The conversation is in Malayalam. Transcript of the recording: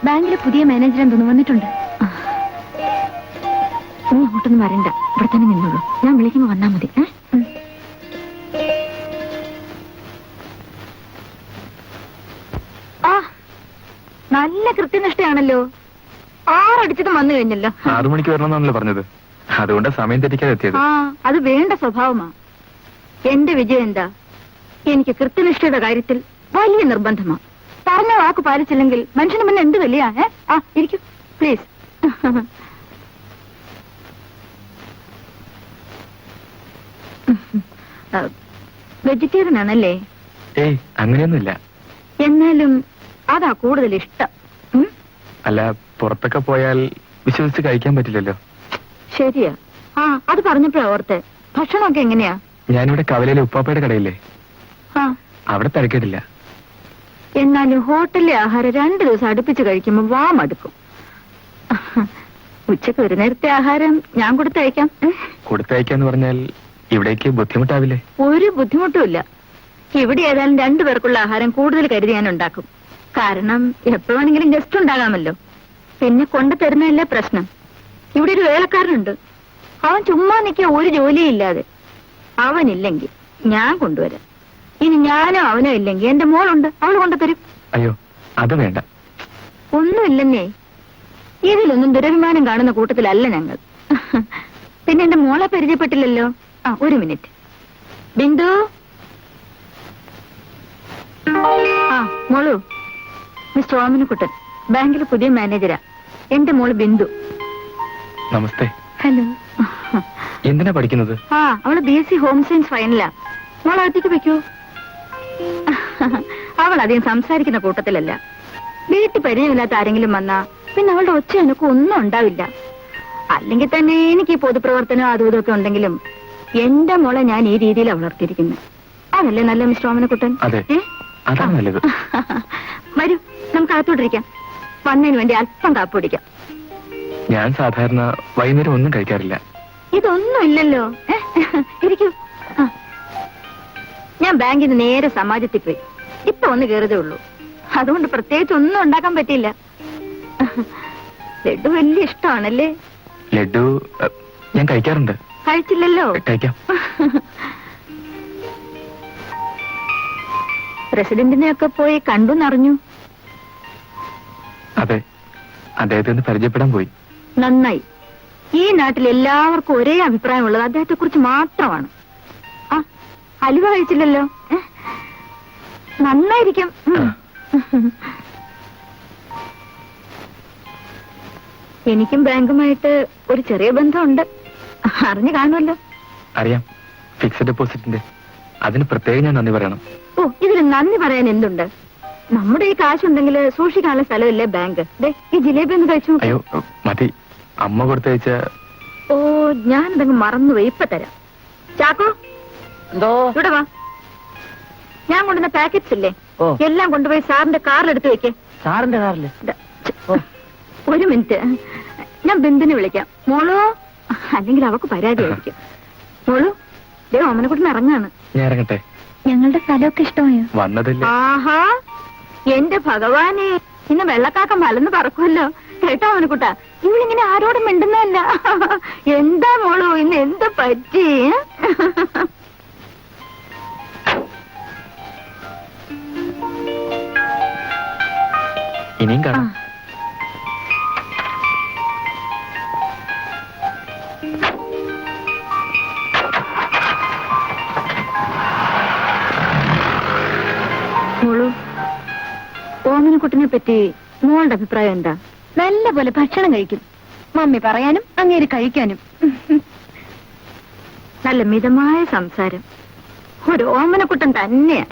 ബാങ്കിലെ പുതിയ മാനേജർ എന്തോന്ന് വന്നിട്ടുണ്ട്. നീ അങ്ങോട്ടൊന്നും വരണ്ട, ഇവിടെ തന്നെ നിന്നോളൂ. ഞാൻ വിളിക്കുമ്പോ വന്നാ മതി. ആ, നല്ല കൃത്യനിഷ്ഠയാണല്ലോ. 6 അടിച്ചതും വന്നു കഴിഞ്ഞല്ലോ. 6 മണിക്ക് വരണമെന്നാണല്ലോ പറഞ്ഞത്. അതുകൊണ്ട് സമയം തെറ്റിക്കാതെ എത്തിയത്. ആ, അത് വേണ്ട സ്വഭാവമാ. എന്റെ വിജയം എന്താ? എനിക്ക് കൃത്യനിഷ്ഠയുടെ കാര്യത്തിൽ വലിയ നിർബന്ധമാ. പറഞ്ഞ വാക്ക് പാലിച്ചില്ലെങ്കിൽ മനുഷ്യന് പിന്നെ എന്ത് വലിയ. ആ, ഇരിക്കും പ്ലീസ്. വെജിറ്റേറിയൻ ആണല്ലേ? ഏയ്, അങ്ങനെയൊന്നുമില്ല. എന്നാലും അതാ കൂടുതൽ ഇഷ്ടം. അല്ല, പുറത്തൊക്കെ പോയാൽ വിശ്വസിച്ച് കഴിക്കാൻ പറ്റില്ലല്ലോ. ശരിയാ. ആ, അത് പറഞ്ഞപ്പോഴാ ഓർത്തെ. ഭക്ഷണമൊക്കെ എങ്ങനെയാ? ഞാനിവിടെ കവലയിലെ ഉപ്പാപ്പയുടെ കടയില്ലേ, ആ, അവിടെ തിരക്കിട്ടില്ല. എന്നാലും ഹോട്ടലിലെ ആഹാരം 2 ദിവസം അടുപ്പിച്ച് കഴിക്കുമ്പോൾ വാ മടുക്കും. ഉച്ചക്ക് ഒരു നേരത്തെ ആഹാരം ഞാൻ കൊടുത്തയക്കാം. കൊടുത്തയക്കാന്ന് പറഞ്ഞാൽ ഇവിടേക്ക് ബുദ്ധിമുട്ടാവില്ലേ? ഒരു ബുദ്ധിമുട്ടുമില്ല. ഇവിടെ ഏതായാലും 2 പേർക്കുള്ള ആഹാരം കൂടുതൽ കരുതി ഞാൻ ഉണ്ടാക്കും. കാരണം എപ്പോഴാണെങ്കിലും ഗസ്റ്റ് ഉണ്ടാകാമല്ലോ. പിന്നെ കൊണ്ടു തരുന്നതല്ലേ പ്രശ്നം. ഇവിടെ ഒരു വേലക്കാരനുണ്ട്. അവൻ ചുമ്മാ നിൽക്കുക, ഒരു ജോലിയില്ലാതെ. അവനില്ലെങ്കിൽ ഞാൻ കൊണ്ടുവരാം. ഇനി ഞാനോ അവനോ ഇല്ലെങ്കിൽ എന്റെ മോളുണ്ട്, അവൾ കൊണ്ടുതരും. അയ്യോ, അത് വേണ്ട. ഒന്നുമില്ലെന്നേ. ഇതിലൊന്നും ദുരഭിമാനം കാണുന്ന കൂട്ടത്തിലല്ല ഞങ്ങൾ. പിന്നെ എന്റെ മോളെ പരിചയപ്പെട്ടില്ലല്ലോ. ആ, ഒരു മിനിറ്റ്. ബിന്ദു. ആ, മോളു. മിസ്റ്റർ ഓമനക്കുട്ടൻ, ബാങ്കിലെ പുതിയ മാനേജരാ. എന്റെ മോള് ബിന്ദു. നമസ്തേ. ഹലോ. എന്തിനാ പഠിക്കുന്നത്? ആ, അവള് BSc ഹോം സയൻസ് ഫൈനലാ. മോളകത്തേക്ക് വെക്കൂ. അവൾ അധികം സംസാരിക്കുന്ന കൂട്ടത്തിലല്ല. വീട്ടിൽ പരിചയമില്ലാത്ത ആരെങ്കിലും വന്നാ പിന്നെ അവളുടെ ഒച്ച എനക്ക് ഒന്നും ഉണ്ടാവില്ല. അല്ലെങ്കിൽ തന്നെ എനിക്ക് ഈ പൊതുപ്രവർത്തനം അതും ഇതൊക്കെ ഉണ്ടെങ്കിലും എന്റെ മോളെ ഞാൻ ഈ രീതിയിൽ വളർത്തിയിരിക്കുന്നു. അതല്ലേ നല്ല മിസ്റ്റർ ഓമനക്കുട്ടൻ? അതെ, അതാണ് നല്ലത്. വരൂ, നമുക്ക് അകത്തോട്ടിരിക്കാം. വന്നതിന് വേണ്ടി അല്പം കാപ്പ് കുടിക്കാം. ഞാൻ സാധാരണ വൈകുന്നേരം ഒന്നും കഴിക്കാറില്ല. ഇതൊന്നും ഇല്ലല്ലോ. ഇരിക്കൂ. ഞാൻ ബാങ്കിൽ നിന്ന് നേരെ സമാജത്തിൽ പോയി. ഇപ്പൊ ഒന്ന് കയറിയതേ ഉള്ളൂ. അതുകൊണ്ട് പ്രത്യേകിച്ച് ഒന്നും ഉണ്ടാക്കാൻ പറ്റിയില്ല. ലഡു വലിയ ഇഷ്ടമാണല്ലേ? ലഡു ഞാൻ കഴിക്കാറുണ്ട്. കഴിച്ചില്ലല്ലോ. കഴിക്കാം. പ്രസിഡന്റിനെ ഒക്കെ പോയി കണ്ടുന്നറിഞ്ഞു. അതെ, അദ്ദേഹത്തെ ഒന്ന് പരിചയപ്പെടാൻ പോയി. നന്നായി. ഈ നാട്ടിൽ എല്ലാവർക്കും ഒരേ അഭിപ്രായമുള്ളത് അദ്ദേഹത്തെ കുറിച്ച് മാത്രമാണ്. ആ, അലുവ കഴിച്ചില്ലല്ലോ. നന്നായിരിക്കും. എനിക്കും ബാങ്കുമായിട്ട് ഒരു ചെറിയ ബന്ധമുണ്ട്. അറിഞ്ഞു കാണുമല്ലോ. അറിയാം. ഫിക്സഡ് ഡെപ്പോസിറ്റിന്റെ. അതിന് പ്രത്യേകം ഞാൻ നന്ദി പറയണം. ഓ, ഇതിന് നന്ദി പറയാൻ എന്തുണ്ട്? നമ്മുടെ ഈ കാശുണ്ടെങ്കിൽ സൂക്ഷിക്കാനുള്ള സ്ഥലമല്ലേ ബാങ്ക്. ഈ ജിലേബി ഒന്ന് കഴിച്ചു. അയ്യോ മതി, അമ്മ കൊടുത്തയച്ച. ഓ, ഞാനിതങ്ങ് മറന്നുപോയി. ഇപ്പൊ തരാം. ചാക്കോ, എന്തോ ഇവിടെ വാ. ഞാൻ കൊണ്ടുവന്ന പാക്കറ്റ്സ് ഇല്ലേ, എല്ലാം കൊണ്ടുപോയി സാറിന്റെ കാറിലെടുത്ത് വെക്കേ. സാറിന്റെ കാറില്? ഒരു മിനിറ്റ്, ഞാൻ ബിന്ദുവിനെ വിളിക്കാം. മോളോ, അല്ലെങ്കിൽ അവക്ക് പരാതിയായിരിക്കും. മോളു, ഓമനക്കുട്ടൻ ഇറങ്ങാണ്. ഞാൻ ഇറങ്ങട്ടെ? ഞങ്ങളുടെ സ്ഥലമൊക്കെ ഇഷ്ടമായോ? വന്നതല്ലേ. ആഹാ, എന്റെ ഭഗവാനെ, ഇന്ന് വെള്ളക്കാക്ക മലന്ന് പറക്കുമല്ലോ. കേട്ടോ ഓമനക്കുട്ടാ, ഇവളിങ്ങനെ ആരോടും മിണ്ടുന്നതല്ല. എന്താ മോളു, ഇന്ന് എന്താ പറ്റി? ഇനിയും കാണാം. മോളു, ഓമനക്കുട്ടനെ പറ്റി മോളുടെ അഭിപ്രായം എന്താ? നല്ല പോലെ ഭക്ഷണം കഴിക്കും. മമ്മി പറയാനും അങ്ങേര് കഴിക്കാനും. നല്ല മിതമായ സംസാരം. ഒരു ഓമനക്കുട്ടൻ തന്നെയാ.